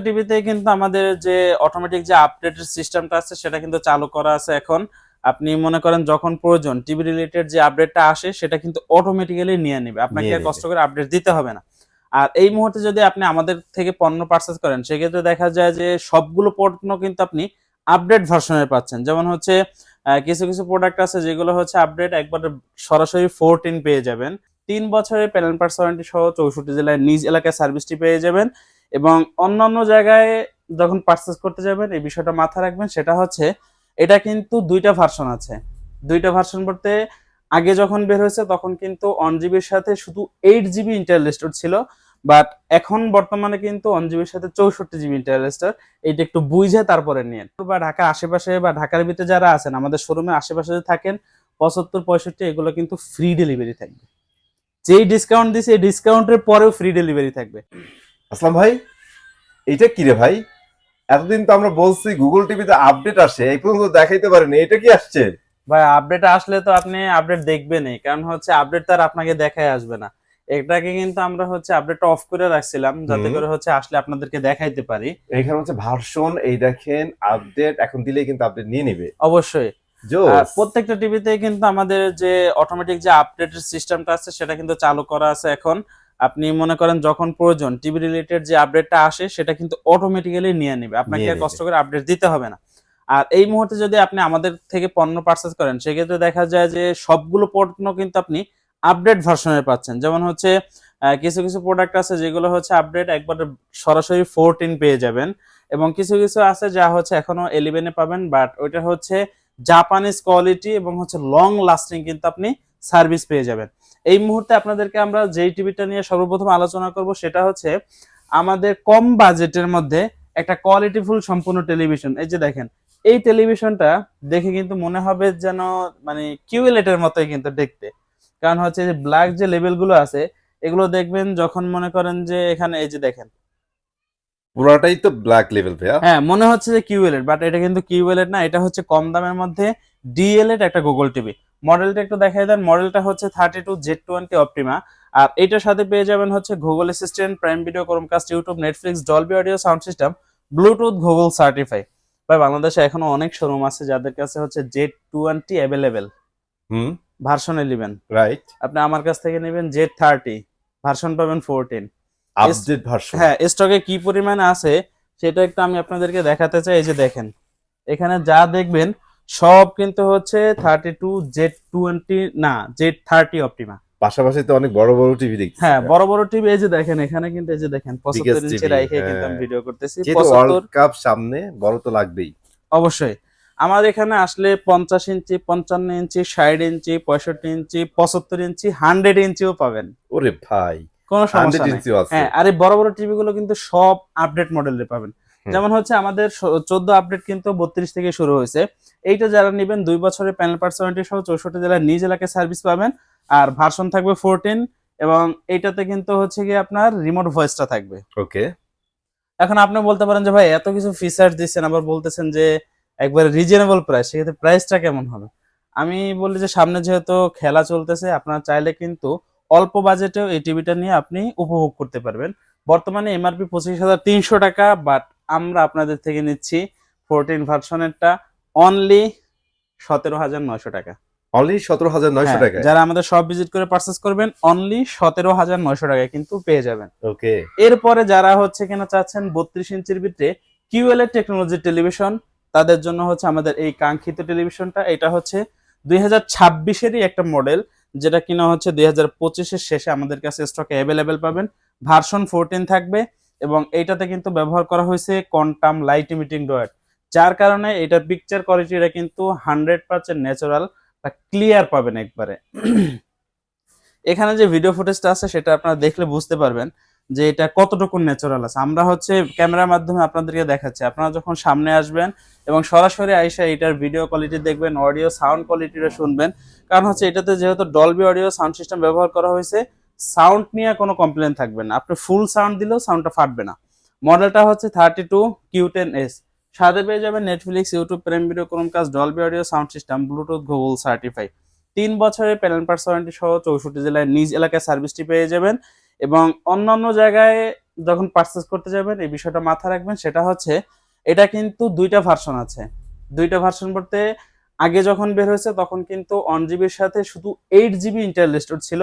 টিভিতে কিন্তু আমাদের যে অটোমেটিক যে আপডেটের সিস্টেমটা আছে সেটা কিন্তু চালু করা আছে এখন। আপনি মনে করেন যখন প্রয়োজন টিভি রিলেটেড যে আপডেটটা আসে সেটা কিন্তু অটোমেটিক্যালি নিয়ে নেবে। আপনাকে নিয়ে আর নেবে। কষ্ট করে আপডেট দিতে হবে না। আর এই মুহূর্তে যদি আপনি আমাদের থেকে পণ্য পারচেজ করেন সেক্ষেত্রে দেখা যায় যে সবগুলো পণ্য কিন্তু আপনি আপডেট ভার্সনের পাচ্ছেন। যেমন হচ্ছে কিছু প্রোডাক্ট আছে যেগুলো হচ্ছে আপডেট একবারে সরাসরি 14 পেয়ে যাবেন। ৩ বছরের প্যানেল পার্টস ওয়ারেন্টি সহ ৬৪ জেলায় নিজ এলাকায় সার্ভিসটি পেয়ে যাবেন। এবং অন্যান্য জায়গায় যখন পারচেজ করতে যাবেন এই বিষয়টা মাথায় রাখবেন, সেটা হচ্ছে এটা কিন্তু ২ টা ভার্সন আছে। ২ টা ভার্সন বলতে আগে যখন বের হয়েছে তখন কিন্তু 1 জিবির সাথে শুধু 8 জিবি ইন্টারনাল স্টোরেজ ছিল। বাট এখন বর্তমানে কিন্তু 1 জিবির সাথে 64 জিবি ইন্টারনাল স্টোরেজ। এইটা একটু বুঝে তারপরে নিয়েন। বা ঢাকার আশেপাশে বা ঢাকার ভিতরে যারা আছেন আমাদের শোরুমের আশেপাশে যদি থাকেন 75 65 এগুলো কিন্তু ফ্রি ডেলিভারি থাকবে। যেই ডিসকাউন্ট দিছে এই ডিসকাউন্টের পরেও ফ্রি ডেলিভারি থাকবে। আসলাম ভাই, এটা কি রে ভাই? এতদিন তো আমরা বলছি গুগল টিভিতে আপডেট আসে, এই পর্যন্ত দেখাইতে পারেনি, এটা কি আসছে? ভাই আপডেট আসলে তো আপনি আপডেট দেখবেনই, কারণ হচ্ছে আপডেট তার আপনাকে দেখায় আসবে না। এটাকে কিন্তু আমরা হচ্ছে আপডেটটা অফ করে রাখছিলাম যাতে হুম। করে হচ্ছে আসলে আপনাদেরকে দেখাইতে পারি। এখানে হচ্ছে ভার্সন, এই দেখেন আপডেট, এখন দিলেই কিন্তু আপডেট নিয়ে নিবে। অবশ্যই। আর জোস। প্রত্যেকটা টিভিতে কিন্তু আমাদের যে অটোমেটিক যে আপডেটের সিস্টেমটা আছে সেটা কিন্তু চালু করা আছে এখন। আপনি মনে করেন যখন প্রয়োজন টিভি রিলেটেড যে আপডেটটা আসে সেটা কিন্তু অটোমেটিক্যালি নিয়ে নেবে। আপনাকে নিয়ে আর নেবে। কষ্ট করে আপডেট দিতে হবে না। আর এই মুহূর্তে যদি আপনি আমাদের থেকে পণ্য পারচেজ করেন সেক্ষেত্রে দেখা যায় যে সবগুলো পণ্য কিন্তু আপনি আপডেট ভার্সনের পাচ্ছেন। যেমন হচ্ছে কিছু প্রোডাক্ট আছে যেগুলো হচ্ছে আপডেট একবারে সরাসরি 14 পেয়ে যাবেন। এবং কিছু আছে যা হচ্ছে এখনো 11 এ পাবেন, বাট ওইটা হচ্ছে জাপানিজ কোয়ালিটি এবং হচ্ছে লং লাস্টিং কিন্তু আপনি সার্ভিস পেয়ে যাবেন। এই মুহূর্তে আপনাদেরকে আমরা যেই টিভিটা নিয়ে সর্বপ্রথম আলোচনা করব সেটা হচ্ছে আমাদের কম বাজেটের মধ্যে একটা কোয়ালিটিফুল সম্পূর্ণ টেলিভিশন। এই যে দেখেন, এই টেলিভিশনটা দেখে কিন্তু মনে হবে যেন মানে কিউএলইডি এর মতোই কিন্তু দেখতে। কারণ হচ্ছে যে ব্ল্যাক যে লেবেল গুলো আছে এগুলো দেখবেন যখন মনে করেন যে এখানে এই যে দেখেন, পুরাটাই তো ব্ল্যাক লেভেল ভাইয়া। হ্যাঁ মনে হচ্ছে যে কিউএলইডি, বাট এটা কিন্তু কিউএলইডি না, এটা হচ্ছে কম দামের মধ্যে ডিএলইডি একটা গুগল টিভি। মডেলটা একটু দেখাই দেন। মডেলটা হচ্ছে 32Z20 অপটিমা। আর এটার সাথে পেয়ে যাবেন হচ্ছে Google assistant, prime video, Chromecast, YouTube, Netflix, Dolby audio sound system, Bluetooth, Google certify. ভাই বাংলাদেশে এখনো অনেক শোরুম আছে যাদের কাছে হচ্ছে Z20 অ্যাভেলেবেল হুম। ভার্সনে নেবেন। রাইট। আপনি আমার কাছ থেকে নেবেন Z30 ভার্সন পাবেন 14। Update version. হ্যাঁ, স্টকে কি পরিমাণে আছে সেটা একটু আমি আপনাদেরকে দেখাতে চাই। এই যে দেখেন, এখানে যা দেখবেন সব কিন্তু হচ্ছে 32Z20 না Z30 অপটিমা। পাশাপাশি তো অনেক বড় বড় টিভি দেখতেছি হ্যাঁ ভাইয়া। বড় টিভি। এই যে দেখেন এখানে কিন্তু এই যে দেখেন 75 বিগেস্ট ইঞ্চি টিভি, রাইখে কিন্তু হ্যাঁ। আমি ভিডিও করতেছি। যেহেতু ওয়ার্ল্ড 75 কাপ সামনে, বড় তো লাগবেই। অবশ্যই। আমার এখানে আসলে 50 ইঞ্চি, 55 ইঞ্চি, 60 ইঞ্চি, 65 ইঞ্চি, 75 ইঞ্চি, 100 ইঞ্চিও পাবেন। ওরে ভাই, কোনো সমস্যা 100 নাই। ইঞ্চিও আছে। হ্যাঁ, আর এই বড় টিভি গুলো কিন্তু সব আপডেট মডেলের পাবেন। হুম। যেমন হচ্ছে আমাদের 14 আপডেট কিন্তু 32 থেকে শুরু হয়েছে। এইটা যারা নিবেন 2 বছরের প্যানেল পার্টস ওয়ারেন্টি সহ 64 জেলায় নিজ এলাকায় সার্ভিস পাবেন। আর ভার্সন থাকবে 14 এবং এইটাতে কিন্তু হচ্ছে গিয়ে আপনার রিমোট ভয়েসটা থাকবে। ওকে। এখন আপনি বলতে পারেন যে ভাই এত কিছু ফিচার দিচ্ছেন আবার বলতেছেন যে একবারে রিজনেবল প্রাইস, সেক্ষেত্রে প্রাইসটা কেমন হবে? আমি বলি যে সামনে যেহেতু খেলা চলতেছে আপনারা চাইলে কিন্তু অল্প বাজেটেও এই টিভিটা নিয়ে আপনি উপভোগ করতে পারবেন। বর্তমানে এমআরপি 25,300 টাকা, বাট আমরা আপনাদের থেকে নিচ্ছি 14 ভার্সনেরটা অনলি 17,900 টাকা। অনলি 17,900 হ্যাঁ, টাকায়। যারা আমাদের সব ভিজিট করে পারচেজ করবেন অনলি 17,900 টাকায় কিন্তু পেয়ে যাবেন। ওকে। এরপরে যারা হচ্ছে কিনা চাচ্ছেন 32 ইঞ্চির ভিতরে কিউএলইডি টেকনোলজির টেলিভিশন, তাদের জন্য হচ্ছে আমাদের এই কাঙ্ক্ষিত টেলিভিশনটা। এটা হচ্ছে 2026-এরই একটা মডেল, যেটা কিনা হচ্ছে 2025-এর শেষে আমাদের কাছে স্টকে অ্যাভেলেবেল পাবেন। ভার্সন 14 থাকবে এবং এইটাতে কিন্তু ব্যবহার করা হয়েছে কোয়ান্টাম লাইট ইমিটিং ডয়েট, যার কারণে এটার পিকচার কোয়ালিটিটা কিন্তু 100% ন্যাচারাল বা ক্লিয়ার পাবেন একবারে। এখানে যে ভিডিও ফুটেজটা আছে সেটা আপনারা দেখলে বুঝতে পারবেন যে এটা কতটুকু ন্যাচারাল আছে। আমরা হচ্ছে ক্যামেরার মাধ্যমে আপনাদেরকে দেখাচ্ছি, আপনারা যখন সামনে আসবেন এবং সরাসরি আইসা এটার ভিডিও কোয়ালিটি দেখবেন, অডিও সাউন্ড কোয়ালিটিটা শুনবেন। কারণ হচ্ছে এটাতে যেহেতু ডলবি অডিও সাউন্ড সিস্টেম ব্যবহার করা হয়েছে, সাউন্ড নিয়ে কোনো কমপ্লেন থাকবে না। আপনি ফুল সাউন্ড দিলেও সাউন্ডটা ফাটবে না। মডেলটা হচ্ছে 32Q10S। সাথে পেয়ে যাবেন Netflix, YouTube, prime video, Chromecast, Dolby audio sound system, Bluetooth, Google certify. 3 বছরের প্যানেল পার্টস ওয়ারেন্টি সহ 64 জেলায় নিজ এলাকায় সার্ভিসটি পেয়ে যাবেন। এবং অন্যান্য জায়গায় যখন পারচেস করতে যাবেন এই বিষয়টা মাথায় রাখবেন, সেটা হচ্ছে এটা কিন্তু দুইটা ভার্সন আছে। দুইটা ভার্সন বলতে আগে যখন বের হয়েছে তখন কিন্তু 1 জিবির সাথে শুধু 8 জিবি ইন্টারনাল স্টোরেজ ছিল,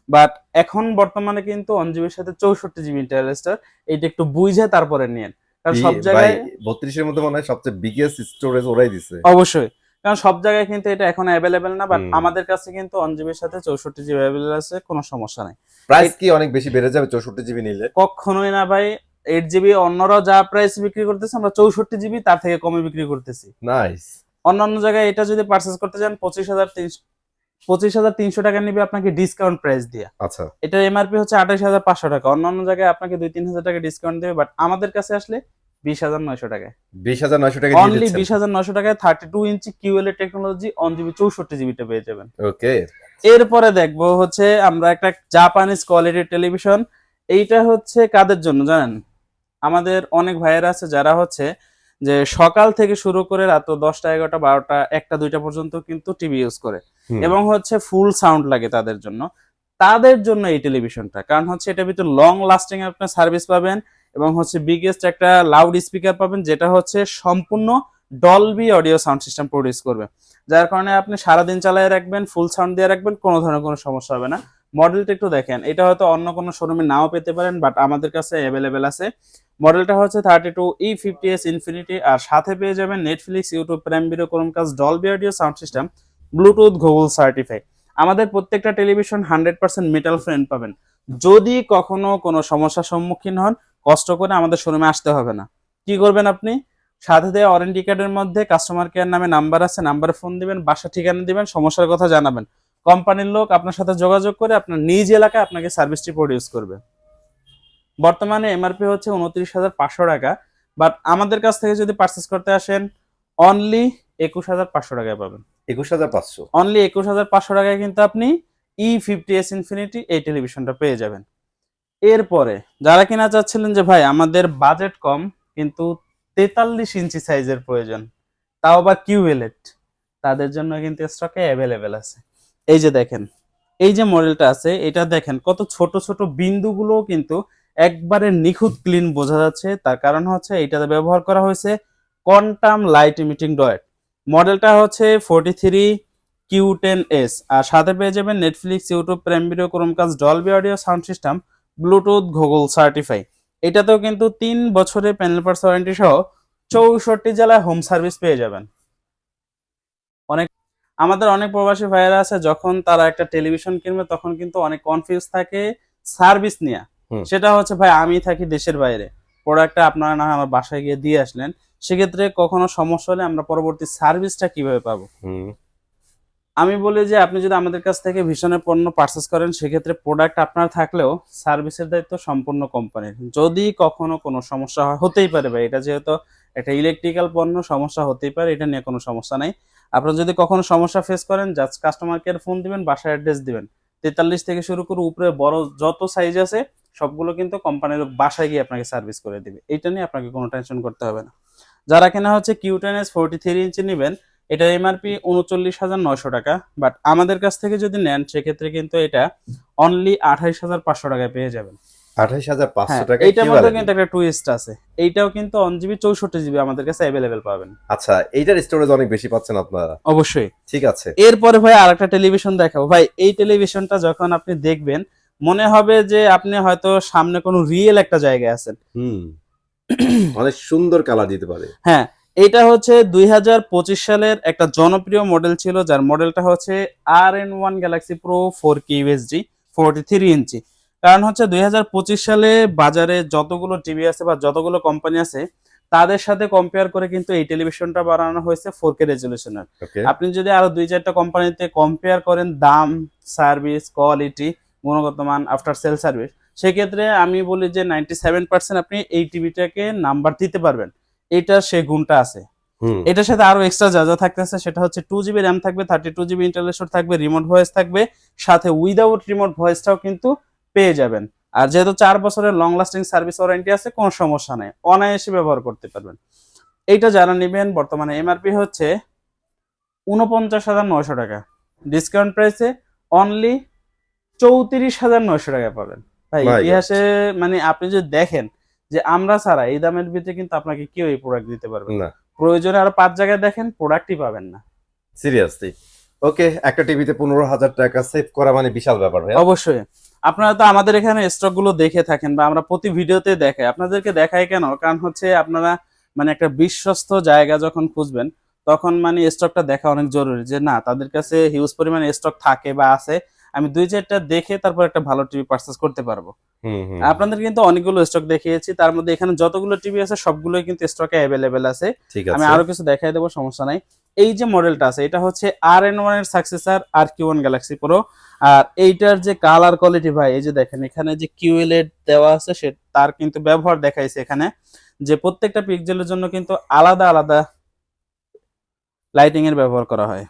বাট এখন বর্তমানে কিন্তু 1 জিবির সাথে 64 জিবি ইন্টারনাল স্টোরেজ। এইটা একটু বুঝে তারপরে নিন, কারণ সব ভাই জায়গায় 32 এর মধ্যে মনে হয় সবচেয়ে বিগেস্ট স্টোরেজ ওরাই দিছে। অবশ্যই, কারণ সব জায়গায় কিন্তু এটা এখন অ্যাভেলেবেল না, বাট হুম। আমাদের কাছে কিন্তু 1 জিবির সাথে 64 জিবি অ্যাভেলেবেল আছে, কোনো সমস্যা নাই। প্রাইস কি অনেক বেশি বেড়ে যাবে 64 জিবি নিলে? কখনোই না ভাই, 8 জিবি অন্যরা যা প্রাইস বিক্রি করতেছে আমরা 64 জিবি তার থেকে কমে বিক্রি করতেছি। নাইস। অন্যান্য জায়গায় এটা যদি পারচেস করতে চান 25,300 টাকা নিবে আপনাকে ডিসকাউন্ট প্রাইস দিয়ে। আচ্ছা। এটা এমআরপি হচ্ছে 28,500 টাকা, অন্যান্য জায়গায় আপনাকে 2-3 হাজার টাকা ডিসকাউন্ট দেবে, বাট আমাদের কাছে আসলে 20,900 টাকায়, 20,900 টাকা দিয়ে অনলি দিচ্ছেন। 20,900 টাকায় 32 ইঞ্চি কিউএলএ টেকনোলজি 1 জিবি 64 জিবিটা পেয়ে যাবেন। ওকে। এরপরে দেখবো হচ্ছে আমরা একটা জাপানিজ কোয়ালিটির টেলিভিশন। এইটা হচ্ছে কাদের জন্য জানেন? আমাদের অনেক ভাইয়েরা আছে যারা হচ্ছে যে সকাল থেকে শুরু করে রাত 10টা 11টা 12টা 1টা 2টা পর্যন্ত কিন্তু টিভি ইউজ করে, এবং হচ্ছে ফুল সাউন্ড লাগে তাদের জন্য। তাদের জন্য এই টেলিভিশনটা, কারণ হচ্ছে এটার ভিতর লং লাস্টিং আপনার সার্ভিস পাবেন, এবং হচ্ছে বিগেস্ট একটা লাউড স্পিকার পাবেন, যেটা হচ্ছে সম্পূর্ণ Dolby audio sound system produce করবে, যার কারণে আপনি সারাদিন চালিয়ে রাখবেন, ফুল সাউন্ড দিয়ে রাখবেন, কোনো ধরনের কোনো সমস্যা হবে না। মডেলটা একটু দেখেন, এটা হয়তো অন্য কোনো শোরুমে নাও পেতে পারেন, বাট আমাদের কাছে অ্যাভেলেবেল আছে। মডেলটা হচ্ছে 32E50s ইনফিনিটি, আর সাথে পেয়ে যাবেন Netflix, YouTube, prime video, Chromecast, Dolby audio sound system, Bluetooth, Google certified. আমাদের প্রত্যেকটা টেলিভিশন 100% মেটাল ফ্রেন্ড পাবেন। যদি কখনো কোনো সমস্যার সম্মুখীন হন, কষ্ট করে আমাদের শোরুমে আসতে হবে না। কি করবেন আপনি? সাথে দেওয়া ওয়ারেন্টি কার্ডের মধ্যে কাস্টমার কেয়ার নামে নাম্বার আছে, নাম্বারে ফোন দিবেন, বাসা ঠিকানা দিবেন, সমস্যার কথা জানাবেন। কোম্পানির লোক আপনার সাথে যোগাযোগ করে আপনার নিজ এলাকায় আপনাকে সার্ভিসটি প্রডিউস করবে। বর্তমানে এমআরপি হচ্ছে 29,500 টাকা, বাট আমাদের কাছ থেকে যদি পারচেস করতে আসেন অনলি 21,500 টাকায় পাবেন। 21,500? অনলি 21,500 টাকায় কিন্তু আপনি E50s ইনফিনিটি এই টেলিভিশনটা পেয়ে যাবেন। এরপরে যারা কিনা চাচ্ছিলেন যে ভাই আমাদের বাজেট কম কিন্তু 43 ইঞ্চি সাইজের প্রয়োজন, তাও আবার কিউএলএড, তাদের জন্য কিন্তু স্টকে অ্যাভেলেবেল আছে। এই যে দেখেন, এই যে মডেলটা আছে এটা দেখেন কত ছোট ছোট বিন্দুগুলো কিন্তু একবারে নিখুঁত ক্লিন বোঝা যাচ্ছে, তার কারণ হচ্ছে এইটাতে ব্যবহার করা হয়েছে কোয়ান্টাম লাইট ইমিটিং ডয়েট। মডেলটা হচ্ছে 43Q10S, আর সাথে পেয়ে যাবেন Netflix, YouTube, prime video, Chromecast, Dolby audio sound system, Bluetooth, Google certify. এটাতেও কিন্তু 3 বছরের প্যানেল পার্টস ওয়ারেন্টি সহ 64 জেলায় হোম সার্ভিস পেয়ে যাবেন। অনেক আমাদের অনেক প্রবাসী ভাইয়েরা আছে, যখন তারা একটা টেলিভিশন কিনবে তখন কিন্তু অনেক কনফিউজ থাকে সার্ভিস নিয়ে। সেটা হচ্ছে ভাই আমি থাকি দেশের বাইরে, প্রোডাক্টটা আপনারা না হয় আমার বাসায় গিয়ে দিয়ে আসলেন, সেক্ষেত্রে কখনো সমস্যা হলে আমরা পরবর্তী সার্ভিসটা কিভাবে পাবো? আমি বলি যে আপনি যদি আমাদের কাছ থেকে ভীষণের পণ্য পারচেস করেন, সেক্ষেত্রে প্রোডাক্ট আপনার থাকলেও সার্ভিসের দায়িত্ব সম্পূর্ণ কোম্পানির। যদি কখনো কোনো সমস্যা হয়, হতেই পারে ভাই, এটা যেহেতু একটা ইলেকট্রিক্যাল পণ্য, সমস্যা হতেই পারে, এটা নিয়ে কোনো সমস্যা নাই। আপনার যদি কখনো সমস্যা ফেস করেন, জাস্ট কাস্টমার কেয়ার ফোন দিবেন, বাসার অ্যাড্রেস দিবেন। 43 থেকে শুরু করে উপরে বড় যত সাইজ আছে সবগুলো কিন্তু কোম্পানির বাসায় গিয়ে আপনাকে সার্ভিস করে দিবে, এটা নিয়ে আপনাকে কোনো টেনশন করতে হবে না। যারা কেনা হচ্ছে Q10S 43 ইঞ্চি নেবেন, এটার এমআরপি 39,900 টাকা, বাট আমাদের কাছ থেকে যদি নেন সেক্ষেত্রে কিন্তু এটা অনলি 28,500 টাকায় পেয়ে যাবেন। 28,500 টাকা? এইটার মধ্যে কিন্তু একটা টুইস্ট আছে, এইটাও কিন্তু 1 জিবি 64 জিবি আমাদের কাছে অ্যাভেলেবেল পাবেন। আচ্ছা, এইটার স্টোরেজ অনেক বেশি পাচ্ছেন আপনারা? অবশ্যই। ঠিক আছে। এরপরে ভাই আরেকটা টেলিভিশন দেখাবো। ভাই এই টেলিভিশনটা যখন আপনি দেখবেন মনে হবে যে আপনি হয়তো সামনে কোনো রিয়েল একটা জায়গায় আছেন। অনেক সুন্দর কালার দিতে পারে। হ্যাঁ, এটা হচ্ছে 2025 সালের একটা জনপ্রিয় মডেল ছিল, যার মডেলটা হচ্ছে RN1 Galaxy Pro 4K UHD 43 ইঞ্চি। কারণ হচ্ছে 2025 সালে বাজারে যতগুলো টিভি আছে বা যতগুলো কোম্পানি আছে তাদের সাথে কম্পেয়ার করে কিন্তু এই টেলিভিশনটা বানানো হয়েছে 4K রেজলিউশনের। আপনি যদি আরো 2-4টা কোম্পানিতে কম্পেয়ার করেন দাম, সার্ভিস, কোয়ালিটি, গুণগত মান, আফটার সেল সার্ভিস, সেক্ষেত্রে আমি বলি যে 97% আপনি এই টিভিটাকে নাম্বার দিতে পারবেন। এটা সে গুণটা আছে। এটার সাথে আরো এক্সট্রা যা যা থাকতেছে সেটা হচ্ছে 2 জিবি র্যাম থাকবে, 32 জিবি ইন্টারনাল স্টোরেজ থাকবে, রিমোট ভয়েস থাকবে, সাথে উইদাউট রিমোট ভয়েসটাও কিন্তু পেয়ে যাবেন। আর যেহেতু 4 বছরের লং লাস্টিং সার্ভিস ওয়ারেন্টি আছে, কোনো সমস্যা নাই, অনায়াসে ব্যবহার করতে পারবেন। এইটা যারা নেবেন বর্তমানে এমআরপি হচ্ছে 49,900 টাকা, ডিসকাউন্ট প্রাইসে অনলি 34,900 টাকা পাবেন। ভাই ইতিহাসে মানে আপনি যদি দেখেন যে আমরা ছাড়া এই দামের ভিতরে কিন্তু আপনাকে কেউ এই প্রোডাক্ট দিতে পারবে না। না প্রয়োজনে আরো 5 জায়গায় দেখেন, প্রোডাক্টই পাবেন না। সিরিয়াসলি। ওকে, একটা টিভিতে 15,000 টাকা সেভ করা মানে বিশাল ব্যাপার ভাই। অবশ্যই আপনারা তো আমাদের এখানে স্টক গুলো দেখে থাকেন বা আমরা প্রতি ভিডিওতে দেখাই, আপনাদেরকে দেখাই কেন, কারণ হচ্ছে আপনারা মানে একটা বিশ্বস্ত জায়গা যখন খুঁজবেন তখন মানে স্টকটা দেখা অনেক জরুরি, যে না তাদের কাছে হিউজ পরিমাণে স্টক থাকে বা আছে, আমি 2-4টা দেখে তারপর একটা ভালো টিভি পারচেজ করতে পারবো। আপনাদের কিন্তু অনেকগুলো স্টক দেখিয়েছি, তার মধ্যে এখানে যতগুলো টিভি আছে সবগুলোই কিন্তু স্টকে অ্যাভেলেবেল আছে। ঠিক আমি আছে। আরো কিছু দেখাই দেবো, সমস্যা নাই। এই যে মডেলটা আছে এটা হচ্ছে RN1 এর সাকসেসর RQ1 গ্যালাক্সি প্রো। আর এইটার যে কালার কোয়ালিটি ভাই, এই যে দেখেন এখানে যে QLED দেওয়া আছে, সে তার কিন্তু ব্যবহার দেখাইছে এখানে, যে প্রত্যেকটা পিক্সেলের জন্য কিন্তু আলাদা আলাদা লাইটিং এর ব্যবহার করা হয়।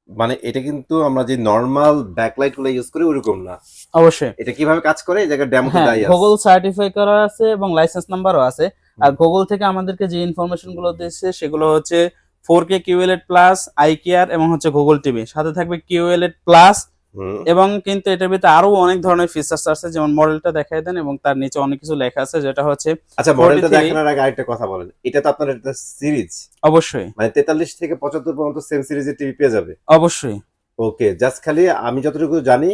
মানে এটা কিন্তু আমরা যে নরমাল ব্যাকলাইট গুলো ইউজ করি ওরকম না। অবশ্যই। এটা কিভাবে কাজ করে এই জায়গায় ডেমোতে হ্যাঁ, দেই আছে। গুগল সার্টিফাই করা আছে এবং লাইসেন্স নাম্বারও আছে। আর গুগল থেকে আমাদেরকে যে ইনফরমেশন গুলো দিয়েছে সেগুলো হচ্ছে 4K QLED প্লাস আইকিআর এবং হচ্ছে গুগল টিভি, সাথে থাকবে QLED প্লাস, এবং কিন্তু এটার ভিতরে আরো অনেক ধরনের ফিচার্স আছে, যেমন মডেলটা দেখাই দেন এবং তার নিচে অনেক কিছু লেখা আছে, যেটা হচ্ছে আচ্ছা মডেলটা 43 দেখানোর আগে আরেকটা কথা বলেন, এটা তো আপনার একটা সিরিজ, অবশ্যই মানে 43 থেকে 75 পর্যন্ত সেম সিরিজের টিভি পেয়ে যাবে। অবশ্যই। ওকে, জাস্ট খালি আমি যতটুকু জানি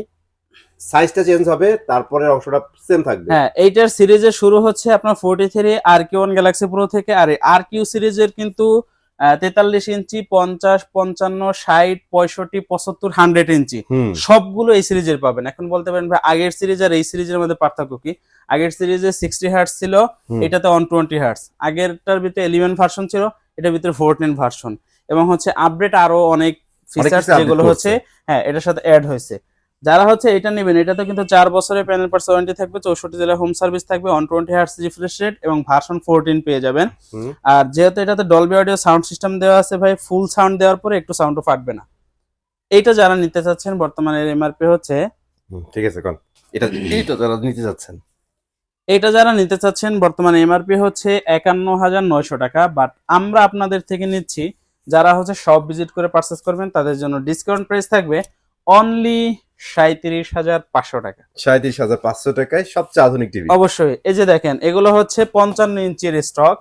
সাইজটা চেঞ্জ হবে, তারপরে অংশটা সেম থাকবে। হ্যাঁ, এইটার সিরিজের শুরু হচ্ছে আপনার 43 RQ1 গ্যালাক্সি প্রো থেকে, আর RQ সিরিজের কিন্তু 43 ইঞ্চি, 50, 55, 60, 65, 75, 100 ইঞ্চি সবগুলো এই সিরিজের পাবেন। এখন বলতে পারেন ভাই আগের সিরিজ আর এই সিরিজের মধ্যে পার্থক্য কি? আগের সিরিজে 60 হার্টজ ছিল, এটাতে 120 হার্টজ। আগেরটার ভিতরে 11 ভার্সন ছিল, এটার ভিতরে 14 ভার্সন, এবং হচ্ছে আপডেট আরো অনেক ফিচার্স যেগুলো হচ্ছে হ্যাঁ এটার সাথে অ্যাড হয়েছে। যারা হচ্ছে এটা নেবেন, এটাতে কিন্তু 4 বছরের প্যানেল পার্টস ওয়ারেন্টি থাকবে, 64 জেলায় হোম সার্ভিস থাকবে, 120 হার্টজ রিফ্রেশ রেট এবং ভার্সন 14 পেয়ে যাবেন। আর যেহেতু এটাতে ডলবি অডিও সাউন্ড সিস্টেম দেওয়া আছে ভাই, ফুল সাউন্ড দেওয়ার পরে একটু সাউন্ডও ফাটবে না। এইটা যারা নিতে চাচ্ছেন, বর্তমানে এমআরপি হচ্ছে ঠিক আছে কোন এটা যারা নিতে যাচ্ছেন, এটা যারা নিতে চাচ্ছেন বর্তমানে এমআরপি হচ্ছে 51,900 টাকা, বাট আমরা আপনাদের থেকে নিচ্ছি যারা হচ্ছে সব ভিজিট করে পারচেজ করবেন তাদের জন্য ডিসকাউন্ট প্রাইস থাকবে অনলি 37,500 টাকা। 37,500 টাকায় সবচেয়ে আধুনিক টিভি। অবশ্যই। এই যে দেখেন এগুলো হচ্ছে 55 ইঞ্চির স্টক,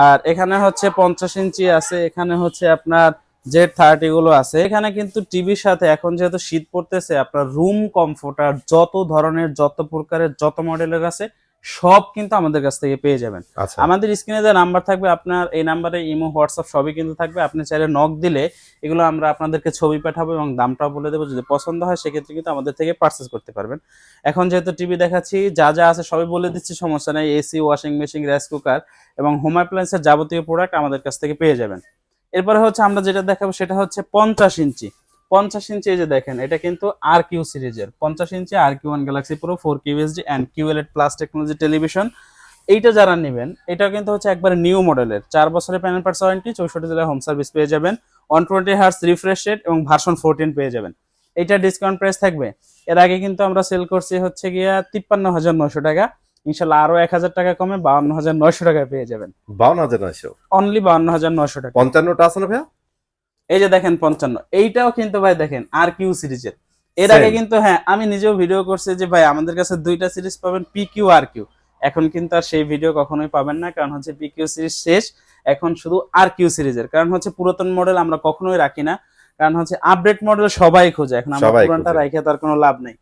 আর এখানে হচ্ছে 50 ইঞ্চি আছে, এখানে হচ্ছে আপনার Z30 গুলো আছে। এখানে কিন্তু টিভির সাথে এখন যেহেতু শীত পড়তেছে, আপনার রুম কমফোর্টার যত ধরনের যত প্রকারের যত মডেলের আছে সব কিন্তু আমাদের কাছ থেকে পেয়ে যাবেন। আমাদের স্ক্রিনে যে নাম্বার থাকবে, আপনার এই নাম্বারে ইমো হোয়াটসঅ্যাপ সবই কিন্তু থাকবে, আপনি চাইলে নক দিলে এগুলো আমরা আপনাদেরকে ছবি পাঠাবো এবং দামটাও বলে দেবো, যদি পছন্দ হয় সেক্ষেত্রে কিন্তু আমাদের থেকে পারচেজ করতে পারবেন। এখন যেহেতু টিভি দেখাচ্ছি, যা যা আছে সবই বলে দিচ্ছি, সমস্যা নেই। AC, washing machine, rice cooker এবং হোম অ্যাপ্লায়েন্সের যাবতীয় প্রোডাক্ট আমাদের কাছ থেকে পেয়ে যাবেন। এরপরে হচ্ছে আমরা যেটা দেখাবো সেটা হচ্ছে 50 ইঞ্চি। 50 ইঞ্চি এই যে দেখেন, এটা কিন্তু RQ সিরিজের 50 inch RQ1 galaxy pro 4K UHD and QLED plus technology television. এইটা যারা নেবেন, এটা কিন্তু হচ্ছে একবারে নিউ মডেলের, 4 বছরের প্যানেল পার্টস ওয়ারেন্টি, 64 জেলায় হোম সার্ভিস পেয়ে যাবেন, 120 হার্টজ রিফ্রেশ রেট এবং ভার্সন 14 পেয়ে যাবেন। এটা ডিসকাউন্ট প্রাইস থাকবে। এর আগে কিন্তু আমরা সেল করছি হচ্ছে গিয়া 53,900 টাকা, ইনশাআল্লাহ আরো 1000 টাকা কমে 52,900 টাকায় পেয়ে যাবেন। 52,900 অনলি 52,900 টাকা। 55টা আছে না ভাইয়া? এই যে দেখেন 55, এইটাও কিন্তু ভাই দেখেন RQ সিরিজের। এর আগে কিন্তু হ্যাঁ আমি নিজেও ভিডিও করছি যে ভাই আমাদের কাছে দুইটা সিরিজ পাবেন, PQ RQ। এখন কিন্তু আর সেই ভিডিও কখনোই পাবেন না, কারণ হচ্ছে PQ সিরিজ শেষ, এখন শুধু RQ সিরিজের। কারণ হচ্ছে পুরাতন মডেল আমরা কখনোই রাখি না, কারণ হচ্ছে আপডেট মডেল সবাই খোঁজে, এখন আমরা পুরানটা রাখে তার কোনো লাভ নেই।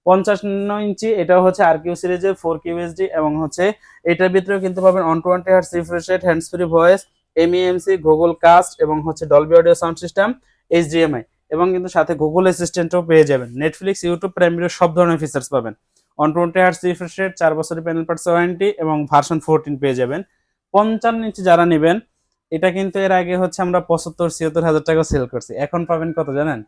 55 ইঞ্চি এটাও হচ্ছে RQ সিরিজের 4K UHD, এবং হচ্ছে এটার ভিতরেও কিন্তু পাবেন 120 hertz refresh rate, hands free voice, MEMC, Google cast এবং হচ্ছে Dolby audio sound system, HDMI, এবং কিন্তু সাথে গুগল অ্যাসিস্ট্যান্টও পেয়ে যাবেন। নেটফ্লিক্স, ইউটিউব, প্রাইম ভিডিও সব ধরনের ফিচার্স পাবেন। 120 হার্টজ রিফ্রেশ রেট, 4 বছরের প্যানেল পার্টস ওয়ারেন্টি এবং ভার্সন 14 পেয়ে যাবেন। 55 ইঞ্চি যারা নেবেন, এটা কিন্তু এর আগে হচ্ছে আমরা 75-76 হাজার টাকা সেল করছি, এখন পাবেন কত জানেন?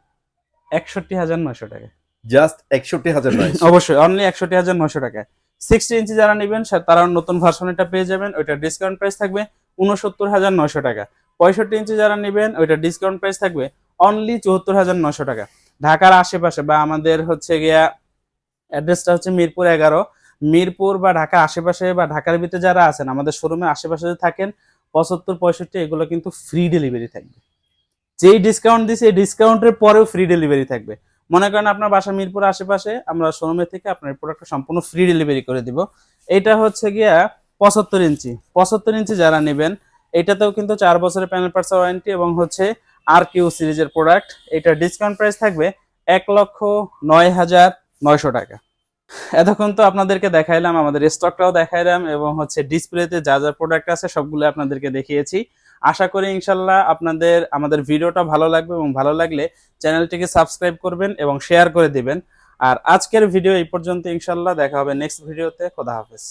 61,900 টাকা। জাস্ট 61,900। অবশ্যই অনলি 61,900 টাকায়। 60 ইঞ্চি যারা নেবেন তারা নতুন ভার্সন এটা পেয়ে যাবেন, ওইটা ডিসকাউন্ট প্রাইস থাকবে 69,900 টাকা। 65 ইঞ্চি যারা নেবেন, ওইটা ডিসকাউন্ট প্রাইস থাকবে অনলি 74,900 টাকা। ঢাকার আশেপাশে বা আমাদের হচ্ছে গিয়া অ্যাড্রেসটা হচ্ছে মিরপুর 11, মিরপুর বা ঢাকার আশেপাশে বা ঢাকার ভিতরে যারা আছেন, আমাদের শোরুমের আশেপাশে যদি থাকেন, 75-65 এগুলো কিন্তু ফ্রি ডেলিভারি থাকবে। যেই ডিসকাউন্ট দিছে এই ডিসকাউন্টের পরেও ফ্রি ডেলিভারি থাকবে। মনে করেন আপনার বাসা মিরপুর আশেপাশে, আমরা শোরুমের থেকে আপনার প্রোডাক্টটা সম্পূর্ণ ফ্রি ডেলিভারি করে দিব। এটা হচ্ছে গিয়া 75 ইঞ্চি যারা নেবেন এটাতেও কিন্তু 4 বছরের প্যানেল পার্টস ওয়ারেন্টি এবং হচ্ছে আর কিউ সিরিজের প্রোডাক্ট। এটা ডিসকাউন্ট প্রাইস থাকবে 1,09,900 টাকা। এতক্ষণ তো আপনাদেরকে দেখাইলাম, আমাদের স্টকটাও দেখাইলাম এবং হচ্ছে ডিসপ্লেতে যা যা প্রোডাক্ট আছে সবগুলো আপনাদেরকে দেখিয়েছি। আশা করি ইনশাল্লাহ আপনাদের আমাদের ভিডিওটা ভালো লাগবে এবং ভালো লাগলে চ্যানেলটিকে সাবস্ক্রাইব করবেন এবং শেয়ার করে দিবেন। আর আজকের ভিডিও এই পর্যন্ত, ইনশাল্লাহ দেখা হবে নেক্সট ভিডিওতে। খোদা হাফেজ।